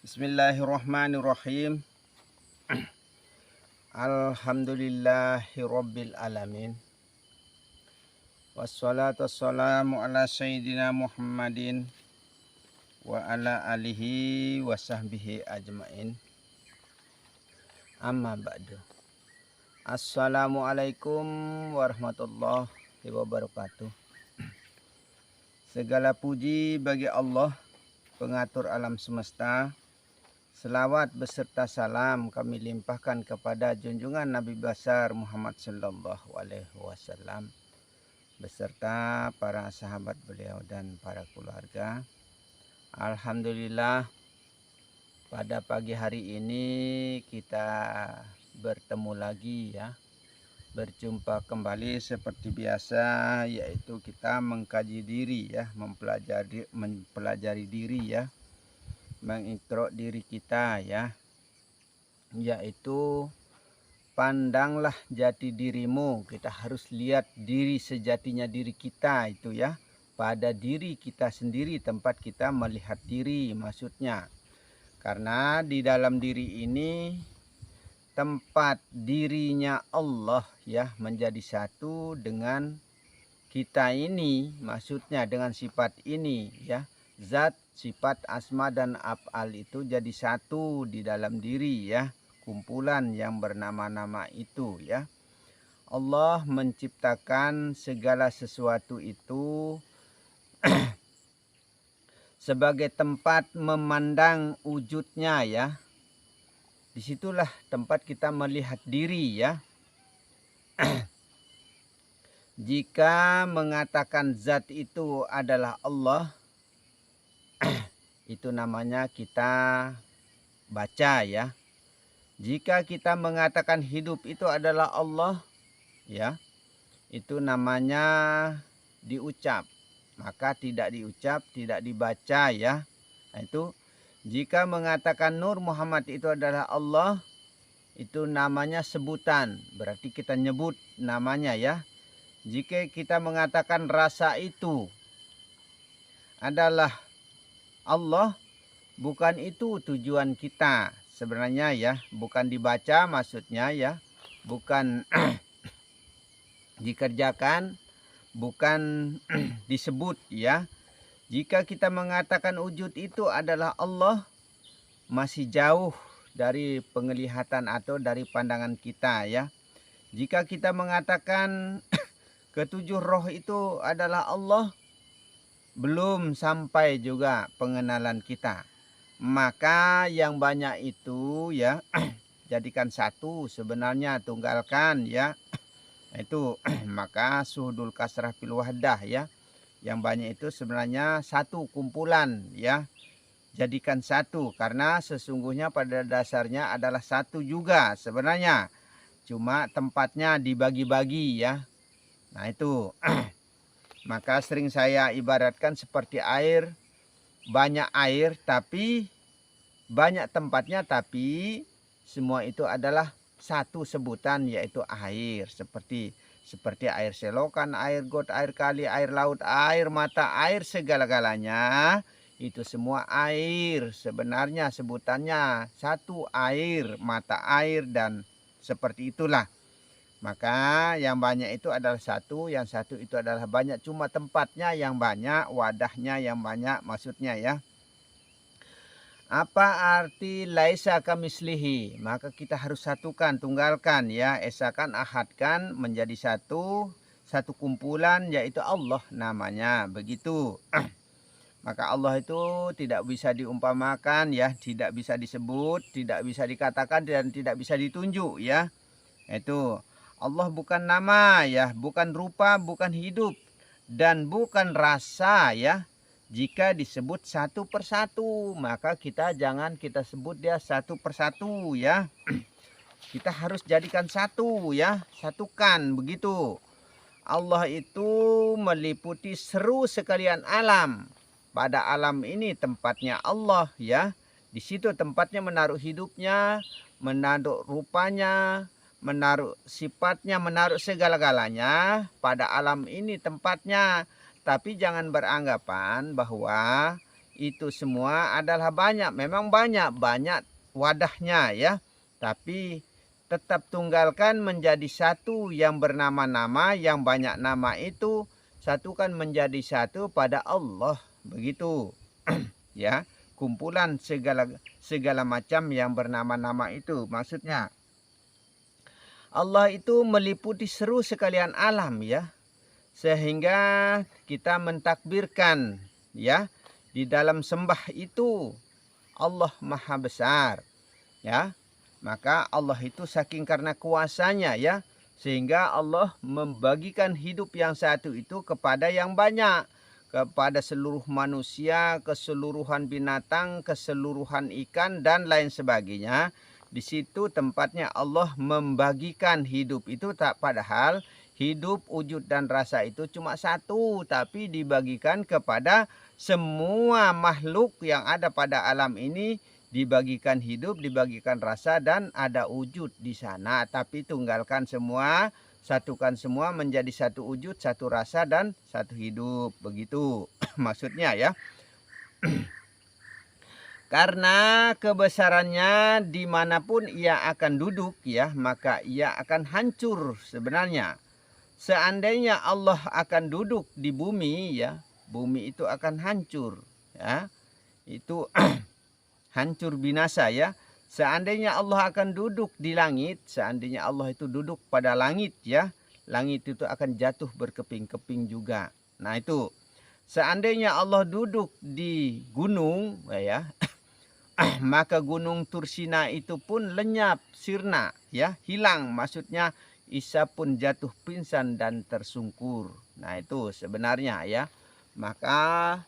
Bismillahirrahmanirrahim. Alhamdulillahirabbil alamin. Wassalatu wassalamu ala sayyidina Muhammadin wa ala alihi wa sahbihi ajmain. Amma ba'du. Assalamualaikum warahmatullahi wabarakatuh. Segala puji bagi Allah, pengatur alam semesta. Selawat beserta salam kami limpahkan kepada junjungan Nabi besar Muhammad sallallahu alaihi wasallam beserta para sahabat beliau dan para keluarga. Alhamdulillah, pada pagi hari ini kita bertemu lagi ya. Berjumpa kembali seperti biasa, yaitu kita mengkaji diri ya, mempelajari diri ya. Mengintro diri kita ya, yaitu pandanglah jati dirimu. Kita harus lihat diri sejatinya diri kita itu ya, pada diri kita sendiri tempat kita melihat diri maksudnya. Karena di dalam diri ini tempat dirinya Allah ya, menjadi satu dengan kita ini, maksudnya dengan sifat ini ya. Zat, sifat, asma dan af'al itu jadi satu di dalam diri ya, kumpulan yang bernama-nama itu ya. Allah menciptakan segala sesuatu itu sebagai tempat memandang wujudnya ya. Disitulah tempat kita melihat diri ya. Jika mengatakan zat itu adalah Allah, itu namanya kita baca ya. Jika kita mengatakan hidup itu adalah Allah ya, itu namanya diucap. Maka tidak diucap, tidak dibaca ya. Nah, itu jika mengatakan Nur Muhammad itu adalah Allah, itu namanya sebutan, berarti kita nyebut namanya ya. Jika kita mengatakan rasa itu adalah Allah, bukan itu tujuan kita sebenarnya ya, bukan dibaca maksudnya ya, bukan dikerjakan, bukan disebut ya. Jika kita mengatakan wujud itu adalah Allah, masih jauh dari penglihatan atau dari pandangan kita ya. Jika kita mengatakan ketujuh roh itu adalah Allah, belum sampai juga pengenalan kita. Maka yang banyak itu ya, jadikan satu, sebenarnya tunggalkan ya. Itu maka suhudul kasrah fil wahdah ya. Yang banyak itu sebenarnya satu kumpulan ya. Jadikan satu, karena sesungguhnya pada dasarnya adalah satu juga sebenarnya. Cuma tempatnya dibagi-bagi ya. Nah itu maka sering saya ibaratkan seperti air, banyak air tapi banyak tempatnya, tapi semua itu adalah satu sebutan, yaitu air. Seperti air selokan, air got, air kali, air laut, air mata, air segala-galanya. Itu semua air, sebenarnya sebutannya satu, air, mata air, dan seperti itulah. Maka yang banyak itu adalah satu, yang satu itu adalah banyak, cuma tempatnya yang banyak, wadahnya yang banyak maksudnya ya. Apa arti laisa kamislihi? Maka kita harus satukan, tunggalkan ya, esakan, ahadkan menjadi satu kumpulan, yaitu Allah namanya, begitu. Maka Allah itu tidak bisa diumpamakan ya, tidak bisa disebut, tidak bisa dikatakan, dan tidak bisa ditunjuk ya. Itu Allah bukan nama ya, bukan rupa, bukan hidup, dan bukan rasa ya. Jika disebut satu persatu, maka kita jangan kita sebut dia satu persatu ya. Kita harus jadikan satu ya, satukan begitu. Allah itu meliputi seru sekalian alam. Pada alam ini tempatnya Allah ya. Di situ tempatnya menaruh hidupnya, menaruh rupanya, menaruh sifatnya, menaruh segala-galanya. Pada alam ini tempatnya. Tapi jangan beranggapan bahwa itu semua adalah banyak. Memang banyak wadahnya ya. Tapi tetap tunggalkan menjadi satu yang bernama-nama, yang banyak nama itu satukan menjadi satu pada Allah. Begitu. Ya, kumpulan segala macam yang bernama-nama itu maksudnya. Allah itu meliputi seluruh sekalian alam ya. Sehingga kita mentakbirkan ya, di dalam sembah itu Allah Maha Besar ya. Maka Allah itu saking karena kuasanya ya, sehingga Allah membagikan hidup yang satu itu kepada yang banyak, kepada seluruh manusia, keseluruhan binatang, keseluruhan ikan dan lain sebagainya. Di situ tempatnya Allah membagikan hidup itu, tak padahal hidup, wujud dan rasa itu cuma satu, tapi dibagikan kepada semua makhluk yang ada pada alam ini, dibagikan hidup, dibagikan rasa dan ada wujud di sana. Tapi tunggalkan semua, satukan semua menjadi satu wujud, satu rasa dan satu hidup. Begitu maksudnya ya. Karena kebesarannya dimanapun ia akan duduk ya, maka ia akan hancur sebenarnya. Seandainya Allah akan duduk di bumi ya, bumi itu akan hancur ya. Itu hancur binasa ya. Seandainya Allah akan duduk di langit, seandainya Allah itu duduk pada langit ya, langit itu akan jatuh berkeping-keping juga. Nah itu, seandainya Allah duduk di gunung ya, maka gunung Tursina itu pun lenyap, sirna ya, hilang. Maksudnya Isa pun jatuh pingsan dan tersungkur. Nah itu sebenarnya ya. Maka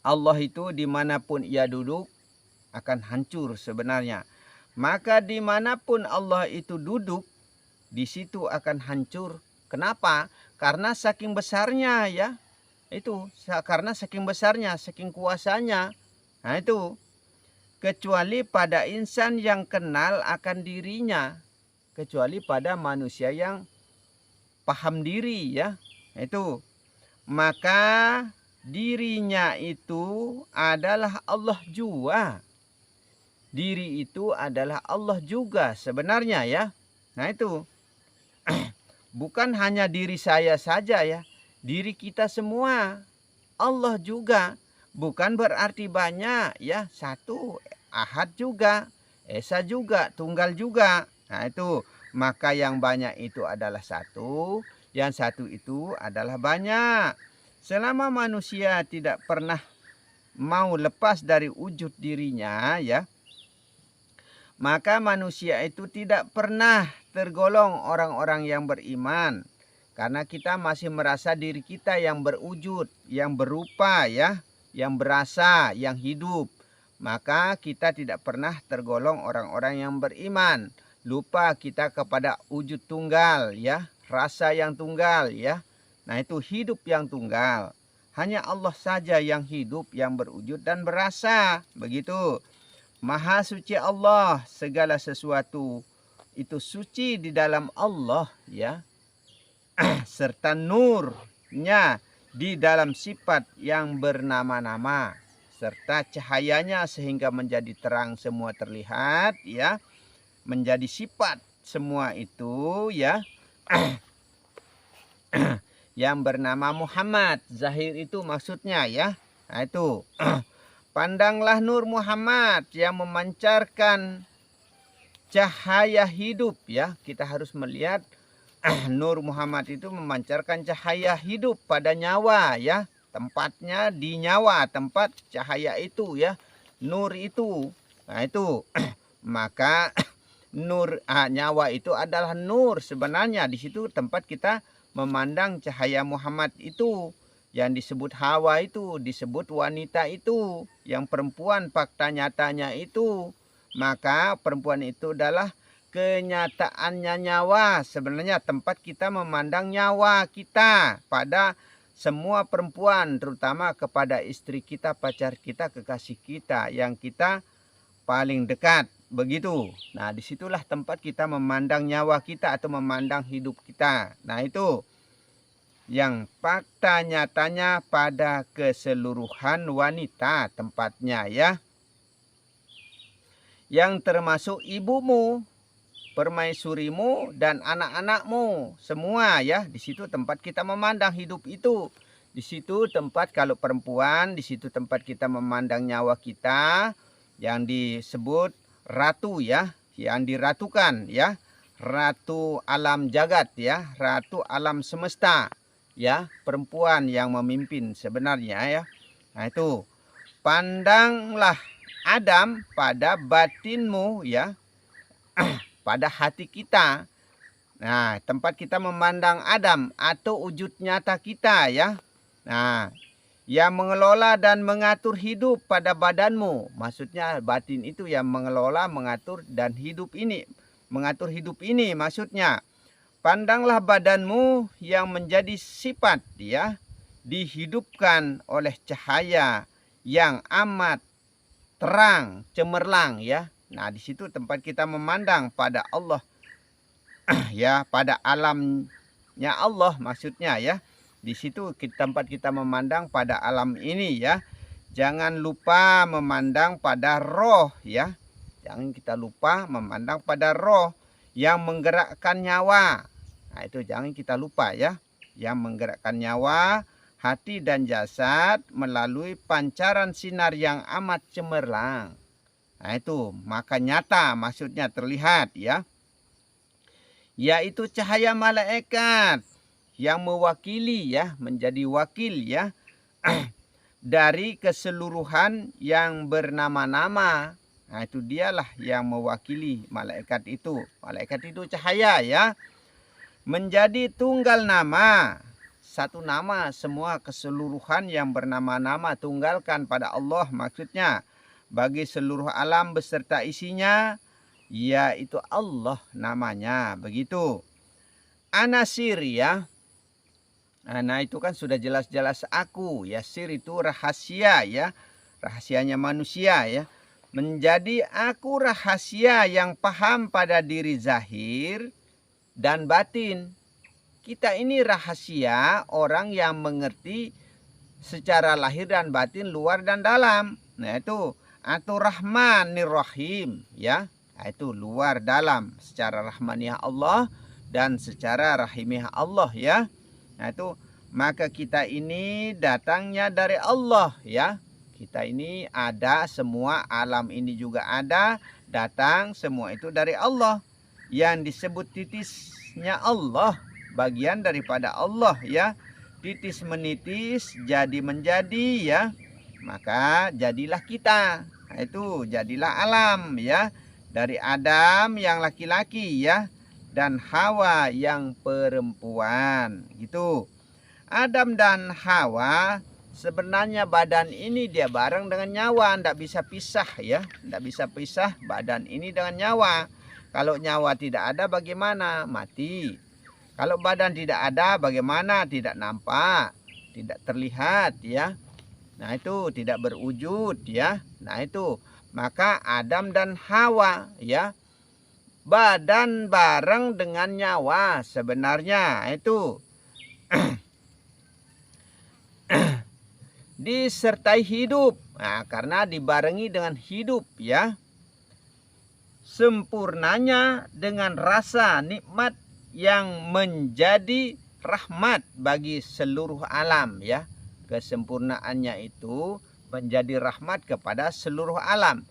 Allah itu dimanapun ia duduk akan hancur sebenarnya. Maka dimanapun Allah itu duduk, di situ akan hancur. Kenapa? Karena saking besarnya ya. Itu karena saking besarnya, saking kuasanya. Nah itu, kecuali pada insan yang kenal akan dirinya, kecuali pada manusia yang paham diri ya. Itu, maka dirinya itu adalah Allah juga. Diri itu adalah Allah juga sebenarnya ya. Nah itu, bukan hanya diri saya saja ya, diri kita semua Allah juga. Bukan berarti banyak ya, satu, ahad juga, esa juga, tunggal juga. Nah itu, maka yang banyak itu adalah satu, yang satu itu adalah banyak. Selama manusia tidak pernah mau lepas dari wujud dirinya ya, maka manusia itu tidak pernah tergolong orang-orang yang beriman. Karena kita masih merasa diri kita yang berwujud, yang berupa ya, yang berasa, yang hidup. Maka kita tidak pernah tergolong orang-orang yang beriman. Lupa kita kepada wujud tunggal ya, rasa yang tunggal ya. Nah itu hidup yang tunggal. Hanya Allah saja yang hidup, yang berwujud dan berasa. Begitu. Maha suci Allah, segala sesuatu itu suci di dalam Allah ya. Serta nurnya di dalam sifat yang bernama-nama, serta cahayanya sehingga menjadi terang semua terlihat ya, menjadi sifat semua itu ya. Yang bernama Muhammad, zahir itu maksudnya ya. Nah itu, pandanglah nur Muhammad yang memancarkan cahaya hidup ya. Kita harus melihat Nur Muhammad itu memancarkan cahaya hidup pada nyawa ya. Tempatnya di nyawa, tempat cahaya itu ya. Nur itu. Nah itu. Maka nur nyawa itu adalah nur sebenarnya. Di situ tempat kita memandang cahaya Muhammad itu. Yang disebut Hawa itu, disebut wanita itu. Yang perempuan fakta nyatanya itu. Maka perempuan itu adalah kenyataannya nyawa. Sebenarnya tempat kita memandang nyawa kita pada semua perempuan, terutama kepada istri kita, pacar kita, kekasih kita yang kita paling dekat. Begitu. Nah disitulah tempat kita memandang nyawa kita atau memandang hidup kita. Nah itu. yang fakta nyatanya pada keseluruhan wanita tempatnya ya, yang termasuk ibumu, permaisurimu dan anak-anakmu semua ya. Di situ tempat kita memandang hidup itu. Di situ tempat kalau perempuan, di situ tempat kita memandang nyawa kita yang disebut ratu ya, yang diratukan ya, ratu alam jagat ya, ratu alam semesta ya, perempuan yang memimpin sebenarnya ya. Nah itu, pandanglah Adam pada batinmu ya, pada hati kita. Nah, tempat kita memandang Adam atau wujud nyata kita ya. Nah, yang mengelola dan mengatur hidup pada badanmu. Maksudnya batin itu yang mengelola, mengatur dan hidup ini. Mengatur hidup ini maksudnya. Pandanglah badanmu yang menjadi sifat ya, dihidupkan oleh cahaya yang amat terang, cemerlang ya. Nah, di situ tempat kita memandang pada Allah ya, pada alamnya Allah maksudnya ya. Di situ tempat kita memandang pada alam ini ya. Jangan lupa memandang pada roh ya. Jangan kita lupa memandang pada roh yang menggerakkan nyawa. Nah, itu jangan kita lupa ya. Yang menggerakkan nyawa, hati dan jasad melalui pancaran sinar yang amat cemerlang. Nah, itu maka nyata maksudnya terlihat ya. Yaitu cahaya malaikat yang mewakili ya, menjadi wakil ya dari keseluruhan yang bernama-nama. Nah, itu dialah yang mewakili malaikat itu. Malaikat itu cahaya ya. Menjadi tunggal nama, satu nama, semua keseluruhan yang bernama-nama tunggalkan pada Allah maksudnya. Bagi seluruh alam beserta isinya, yaitu Allah namanya. Begitu. Anasir ya. Nah itu kan sudah jelas-jelas aku ya. Sir itu rahasia ya. Rahasianya manusia ya. Menjadi aku rahasia yang paham pada diri zahir dan batin. Kita ini rahasia orang yang mengerti secara lahir dan batin, luar dan dalam. Nah itu atau Rahmanir Rahim ya. Nah, itu luar dalam secara rahmaniah Allah dan secara rahimiah Allah ya. Nah itu maka kita ini datangnya dari Allah ya. Kita ini ada, semua alam ini juga ada, datang semua itu dari Allah. Yang disebut titisnya Allah, bagian daripada Allah ya. Titis menitis jadi menjadi ya. Maka jadilah kita. Nah, itu jadilah alam ya. Dari Adam yang laki-laki ya, dan Hawa yang perempuan gitu. Adam dan Hawa sebenarnya badan ini dia bareng dengan nyawa, ndak bisa pisah ya, ndak bisa pisah badan ini dengan nyawa. Kalau nyawa tidak ada bagaimana? Mati. Kalau badan tidak ada bagaimana? Tidak nampak, tidak terlihat ya. Nah itu tidak berwujud ya. Nah itu maka Adam dan Hawa ya, badan bareng dengan nyawa sebenarnya itu disertai hidup. Nah, karena dibarengi dengan hidup ya. Sempurnanya dengan rasa nikmat yang menjadi rahmat bagi seluruh alam ya. Kesempurnaannya itu menjadi rahmat kepada seluruh alam.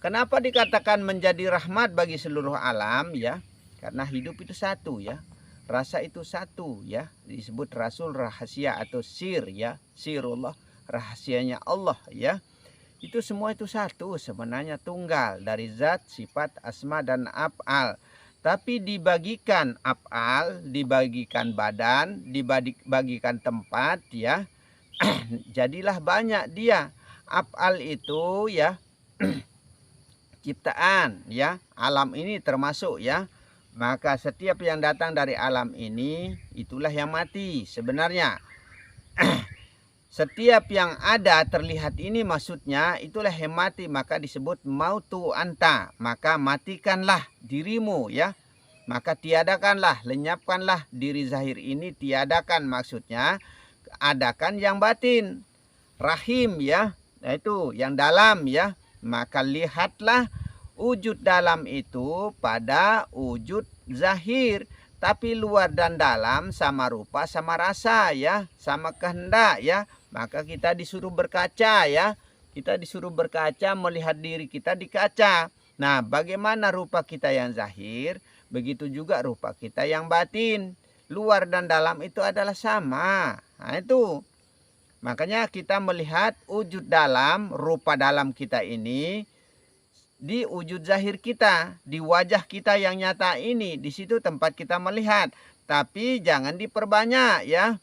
Kenapa dikatakan menjadi rahmat bagi seluruh alam ya? Karena hidup itu satu ya. Rasa itu satu ya. Disebut rasul rahasia atau sir ya. Sirullah, rahasianya Allah ya. Itu semua itu satu, sebenarnya tunggal dari zat, sifat, asma dan af'al. Tapi dibagikan af'al, dibagikan badan, dibagikan tempat ya. Jadilah banyak dia. Af'al itu ya ciptaan ya, alam ini termasuk ya. Maka setiap yang datang dari alam ini itulah yang mati sebenarnya. Setiap yang ada terlihat ini maksudnya itulah yang mati, maka disebut mautu anta, maka matikanlah dirimu ya. maka tiadakanlah, lenyapkanlah diri zahir ini, tiadakan maksudnya adakan yang batin. Rahim ya, nah itu yang dalam ya, maka lihatlah wujud dalam itu pada wujud zahir. Tapi luar dan dalam sama rupa, sama rasa ya, sama kehendak ya. Maka kita disuruh berkaca ya. Kita disuruh berkaca, melihat diri kita di kaca. Nah, bagaimana rupa kita yang zahir, begitu juga rupa kita yang batin. Luar dan dalam itu adalah sama. Nah, itu. Makanya kita melihat wujud dalam, rupa dalam kita ini di wujud zahir kita, di wajah kita yang nyata ini, di situ tempat kita melihat. Tapi jangan diperbanyak ya.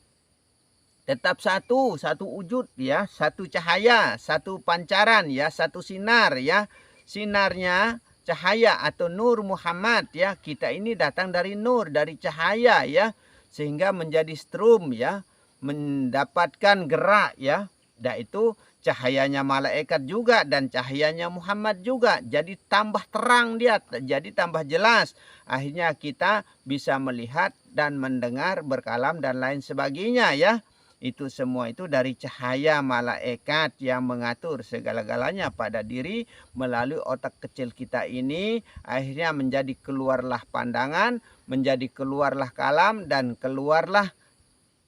Tetap satu wujud ya, satu cahaya, satu pancaran ya, satu sinar ya. Sinarnya cahaya atau nur Muhammad ya. Kita ini datang dari nur, dari cahaya ya. Sehingga menjadi strum ya, mendapatkan gerak ya. Dan itu cahayanya malaikat juga dan cahayanya Muhammad juga. Jadi tambah terang dia, jadi tambah jelas. Akhirnya kita bisa melihat dan mendengar, berkalam dan lain sebagainya ya. Itu semua itu dari cahaya malaikat yang mengatur segala-galanya pada diri melalui otak kecil kita ini. Akhirnya menjadi keluarlah pandangan, menjadi keluarlah kalam dan keluarlah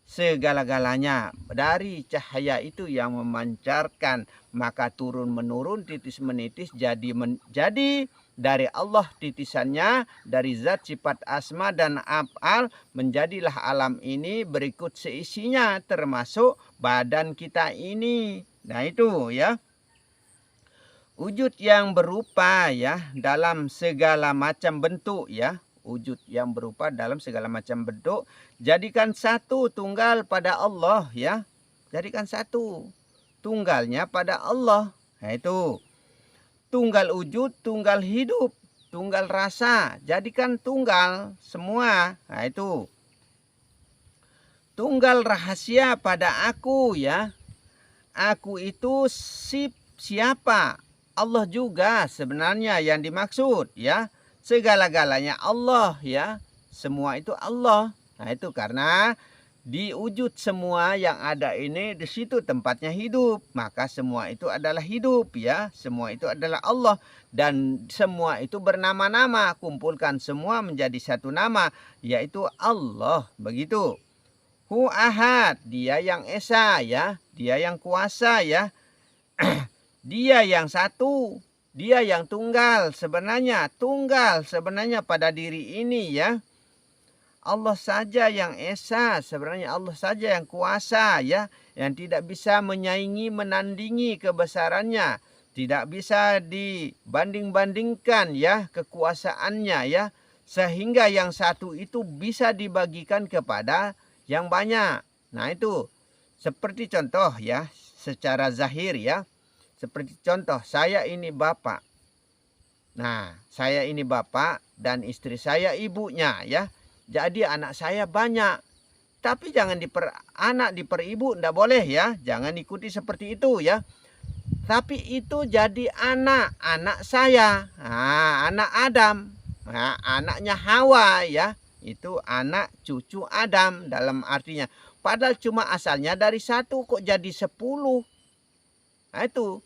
segala-galanya dari cahaya itu yang memancarkan, maka turun menurun titis menitis jadi dari Allah titisannya, dari zat sifat asma dan af'al menjadilah alam ini berikut seisinya termasuk badan kita ini. Nah itu ya, wujud yang berupa ya dalam segala macam bentuk ya. Wujud yang berupa dalam segala macam bentuk, jadikan satu tunggal pada Allah ya. Jadikan satu tunggalnya pada Allah. Nah itu tunggal wujud, tunggal hidup, tunggal rasa, jadikan tunggal semua. Nah itu tunggal rahasia pada aku ya. Aku itu siapa? Allah juga sebenarnya yang dimaksud ya. Segala-galanya Allah ya. Semua itu Allah. Nah itu karena di wujud semua yang ada ini, di situ tempatnya hidup. Maka semua itu adalah hidup ya. Semua itu adalah Allah. Dan semua itu bernama-nama. Kumpulkan semua menjadi satu nama, yaitu Allah. Begitu. Hu ahad. Dia yang esa ya. Dia yang kuasa ya. Dia yang satu. Dia yang tunggal sebenarnya pada diri ini ya. Allah saja yang esa, sebenarnya Allah saja yang kuasa ya, yang tidak bisa menyaingi, menandingi kebesarannya, tidak bisa dibanding-bandingkan ya kekuasaannya ya, sehingga yang satu itu bisa dibagikan kepada yang banyak. Nah itu seperti contoh ya, secara zahir ya. Seperti contoh, saya ini bapak. Nah, saya ini bapak dan istri saya ibunya ya. Jadi anak saya banyak. Tapi jangan anak diper ibu, enggak boleh ya. Jangan ikuti seperti itu ya. Tapi itu jadi anak saya. Nah, anak Adam. Nah, anaknya Hawa ya. Itu anak cucu Adam dalam artinya. Padahal cuma asalnya dari satu kok jadi 10. Nah itu.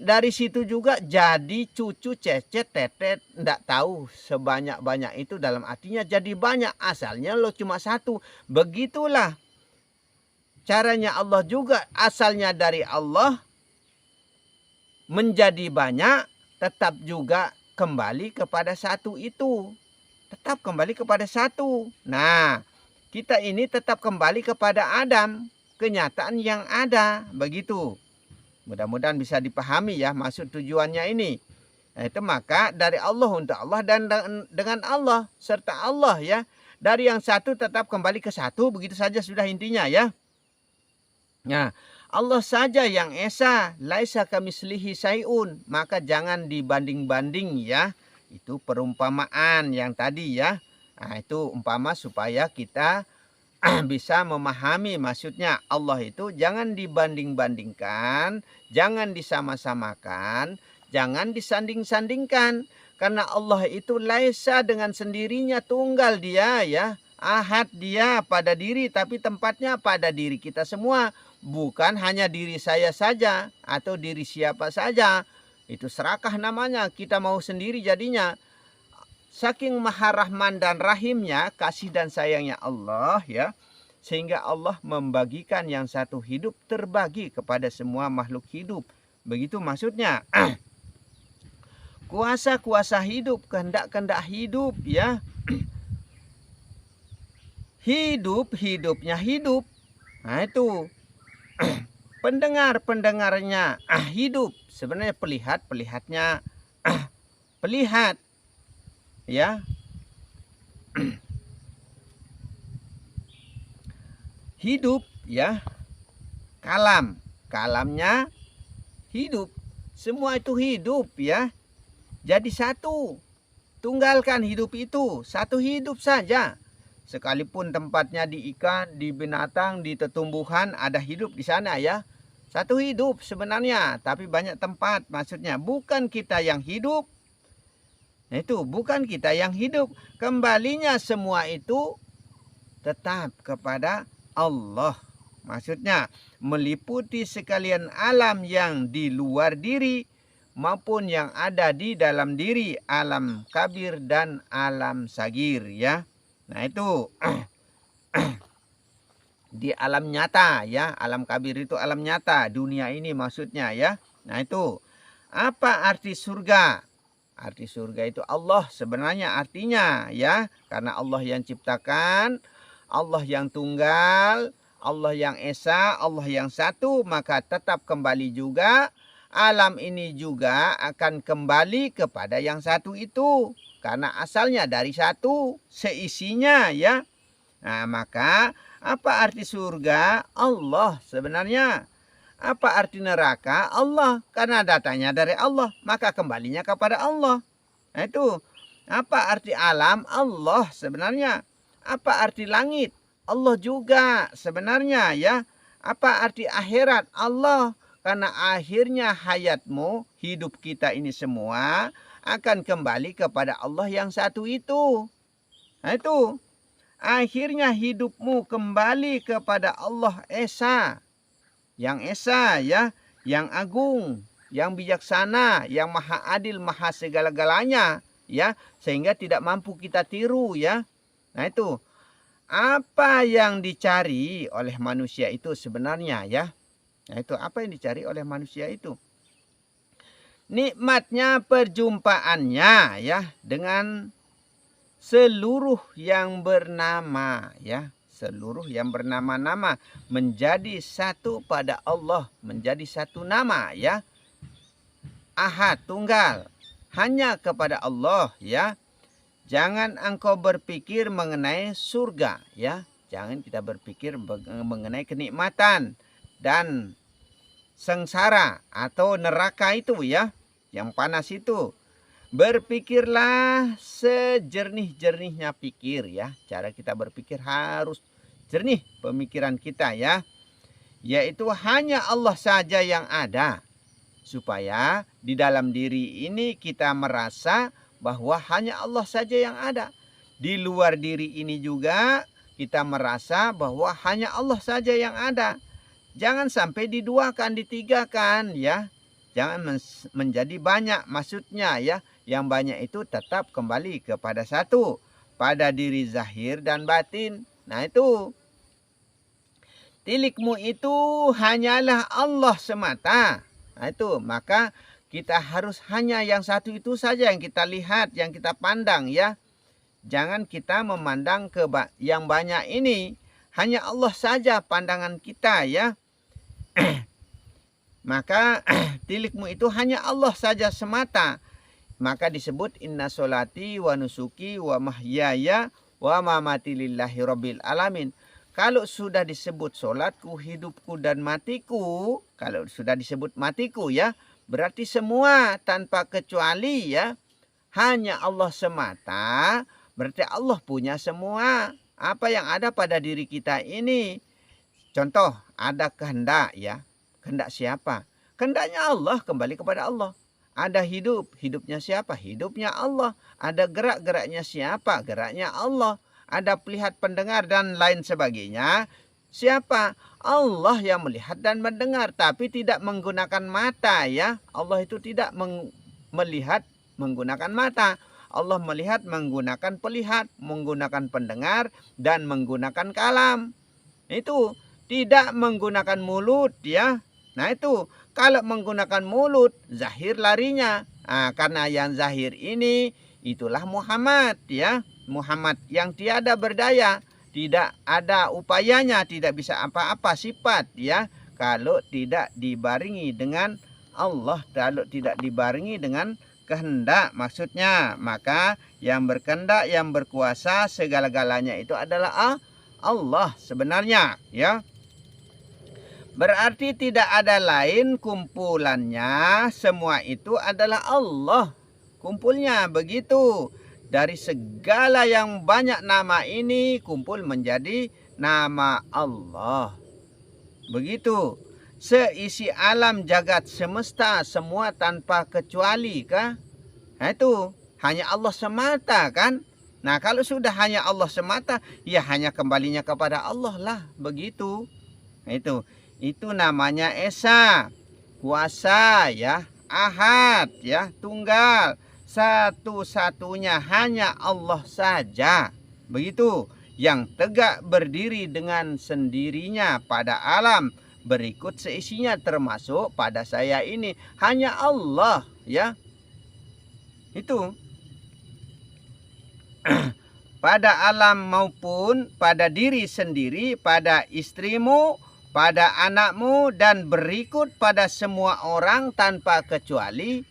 Dari situ juga jadi cucu cecet tetet, enggak tahu sebanyak-banyak itu dalam artinya jadi banyak, asalnya lo cuma satu. Begitulah caranya Allah juga, asalnya dari Allah menjadi banyak, tetap juga kembali kepada satu itu. Tetap kembali kepada satu. Nah, kita ini tetap kembali kepada Adam, kenyataan yang ada, begitu. Mudah-mudahan bisa dipahami ya maksud tujuannya ini. Nah, itu maka dari Allah untuk Allah dan dengan Allah serta Allah ya. Dari yang satu tetap kembali ke satu, begitu saja sudah intinya ya. Nah, Allah saja yang esa, laisa kamislihi syai'un, maka jangan dibanding-banding ya. Itu perumpamaan yang tadi ya. Nah, itu umpama supaya kita bisa memahami maksudnya. Allah itu jangan dibanding-bandingkan, jangan disama-samakan, jangan disanding-sandingkan. Karena Allah itu laisa dengan sendirinya, tunggal dia ya. Ahad dia pada diri, tapi tempatnya pada diri kita semua. Bukan hanya diri saya saja atau diri siapa saja. Itu serakah namanya, kita mau sendiri jadinya. Saking maha rahman dan rahimnya, kasih dan sayangnya Allah ya. Sehingga Allah membagikan yang satu hidup terbagi kepada semua makhluk hidup. Begitu maksudnya. Kuasa-kuasa hidup, kehendak-kehendak hidup ya. Hidupnya hidup. Nah itu. Pendengarnya hidup. Sebenarnya pelihatnya pelihat. Ya. Hidup ya. Kalamnya hidup. Semua itu hidup ya. Jadi satu, tunggalkan hidup itu, satu hidup saja. Sekalipun tempatnya di ikan, di binatang, di tumbuhan, ada hidup di sana ya. Satu hidup sebenarnya, tapi banyak tempat maksudnya. Bukan kita yang hidup. Itu bukan kita yang hidup. Kembalinya semua itu tetap kepada Allah. Maksudnya meliputi sekalian alam yang di luar diri maupun yang ada di dalam diri, alam kabir dan alam sagir ya. Nah itu di alam nyata ya, alam kabir itu alam nyata, dunia ini maksudnya ya. Nah itu apa arti surga? Arti surga itu Allah sebenarnya artinya ya, karena Allah yang ciptakan, Allah yang tunggal, Allah yang esa, Allah yang satu, maka tetap kembali juga. Alam ini juga akan kembali kepada yang satu itu. Karena asalnya dari satu, seisinya ya. Nah maka apa arti surga? Allah sebenarnya. Apa arti neraka? Allah. Karena datanya dari Allah. Maka kembalinya kepada Allah. Nah itu. Apa arti alam? Allah sebenarnya. Apa arti langit? Allah juga sebenarnya ya. Apa arti akhirat? Allah. Karena akhirnya hayatmu, hidup kita ini semua akan kembali kepada Allah yang satu itu. Nah itu. Akhirnya hidupmu kembali kepada Allah Esa. Yang Esa ya. Yang agung. Yang bijaksana. Yang maha adil, maha segala-galanya. Ya. Sehingga tidak mampu kita tiru ya. Nah itu. Apa yang dicari oleh manusia itu sebenarnya ya. Nah itu apa yang dicari oleh manusia itu? Nikmatnya perjumpaannya ya dengan seluruh yang bernama ya. Seluruh yang bernama-nama menjadi satu pada Allah. Menjadi satu nama ya. Ahad, tunggal. Hanya kepada Allah ya. Jangan engkau berpikir mengenai surga ya. Jangan kita berpikir mengenai kenikmatan dan sengsara atau neraka itu ya, yang panas itu. Berpikirlah sejernih-jernihnya pikir ya. Cara kita berpikir harus jernih pemikiran kita ya. Yaitu hanya Allah saja yang ada. Supaya di dalam diri ini kita merasa bahwa hanya Allah saja yang ada. Di luar diri ini juga kita merasa bahwa hanya Allah saja yang ada. Jangan sampai diduakan, ditigakan ya. Jangan menjadi banyak maksudnya ya. Yang banyak itu tetap kembali kepada satu. Pada diri zahir dan batin. Nah itu. Tilikmu itu hanyalah Allah semata. Nah itu. Maka kita harus hanya yang satu itu saja yang kita lihat, yang kita pandang ya. Jangan kita memandang ke yang banyak ini. Hanya Allah saja pandangan kita ya. Maka tilikmu itu hanya Allah saja semata. Maka disebut inna solati wa nusuki wa mahyaya wa mamati lillahi rabbil alamin. Kalau sudah disebut solatku, hidupku dan matiku. Kalau sudah disebut matiku ya. Berarti semua tanpa kecuali ya. Hanya Allah semata. Berarti Allah punya semua. Apa yang ada pada diri kita ini. Contoh ada kehendak ya. Kehendak siapa? Kehendaknya Allah, kembali kepada Allah. Ada hidup, hidupnya siapa? Hidupnya Allah. Ada gerak, geraknya siapa? Geraknya Allah. Ada melihat, pendengar, dan lain sebagainya. Siapa? Allah yang melihat dan mendengar, tapi tidak menggunakan mata ya. Allah itu tidak melihat menggunakan mata. Allah melihat menggunakan pelihat, menggunakan pendengar, dan menggunakan kalam. Itu tidak menggunakan mulut ya. Nah itu kalau menggunakan mulut, zahir larinya. Nah, karena yang zahir ini itulah Muhammad ya. Muhammad yang tiada berdaya, tidak ada upayanya, tidak bisa apa-apa sifat ya. Kalau tidak dibarengi dengan Allah, kalau tidak dibarengi dengan kehendak maksudnya. Maka yang berkehendak, yang berkuasa segala-galanya itu adalah Allah sebenarnya ya. Berarti tidak ada lain kumpulannya, semua itu adalah Allah kumpulnya begitu. Dari segala yang banyak nama ini kumpul menjadi nama Allah. Begitu. Seisi alam jagat semesta semua tanpa kecuali kah? Nah itu hanya Allah semata kan? Nah kalau sudah hanya Allah semata, ya hanya kembalinya kepada Allah lah begitu. Nah, itu namanya Esa, kuasa ya, Ahad ya, tunggal, satu-satunya hanya Allah saja. Begitu, yang tegak berdiri dengan sendirinya pada alam berikut seisinya termasuk pada saya ini, hanya Allah ya. Itu pada alam maupun pada diri sendiri, pada istrimu, pada anakmu, dan berikut pada semua orang tanpa kecuali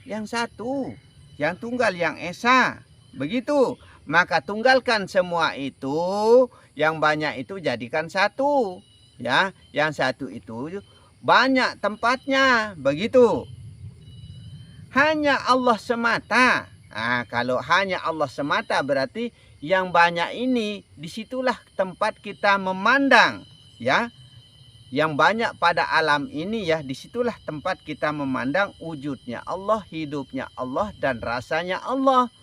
yang satu, yang tunggal, yang esa. Begitu, maka tunggalkan semua itu, yang banyak itu jadikan satu ya. Yang satu itu banyak tempatnya begitu. Hanya Allah semata. Nah, kalau hanya Allah semata berarti yang banyak ini disitulah tempat kita memandang ya. Yang banyak pada alam ini ya, disitulah tempat kita memandang wujudnya Allah, hidupnya Allah, dan rasanya Allah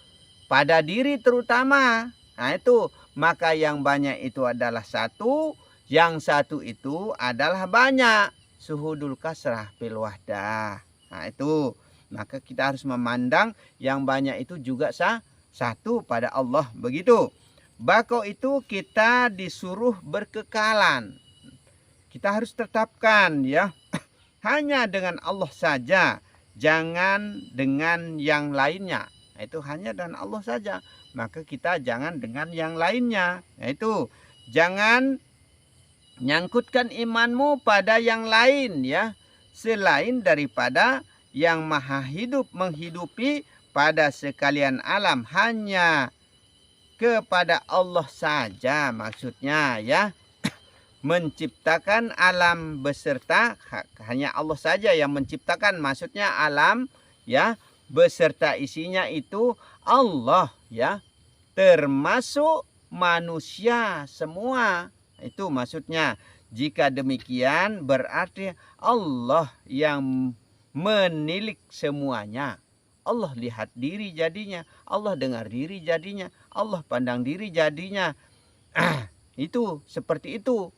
pada diri terutama. Nah itu, maka yang banyak itu adalah satu, yang satu itu adalah banyak. Suhudul kasrah bil wahdah. Nah itu, maka kita harus memandang yang banyak itu juga satu pada Allah begitu. Bako itu kita disuruh berkekalan. Kita harus tetapkan ya, hanya dengan Allah saja, jangan dengan yang lainnya. Nah, itu hanya dengan Allah saja, maka kita jangan dengan yang lainnya. Nah, itu jangan nyangkutkan imanmu pada yang lain ya, selain daripada yang maha hidup menghidupi pada sekalian alam, hanya kepada Allah saja maksudnya ya. Menciptakan alam beserta hanya Allah saja yang menciptakan, maksudnya alam ya beserta isinya itu Allah ya, termasuk manusia semua. Itu maksudnya. Jika demikian berarti Allah yang menilik semuanya. Allah lihat diri jadinya, Allah dengar diri jadinya, Allah pandang diri jadinya. Itu seperti itu.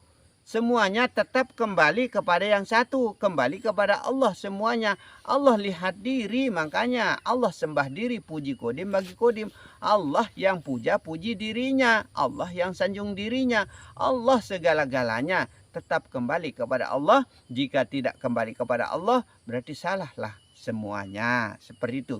Semuanya tetap kembali kepada yang satu, kembali kepada Allah semuanya. Allah lihat diri, makanya Allah sembah diri, puji kodim bagi kodim. Allah yang puja puji dirinya, Allah yang sanjung dirinya, Allah segala-galanya. Tetap kembali kepada Allah. Jika tidak kembali kepada Allah, berarti salahlah semuanya. Seperti itu.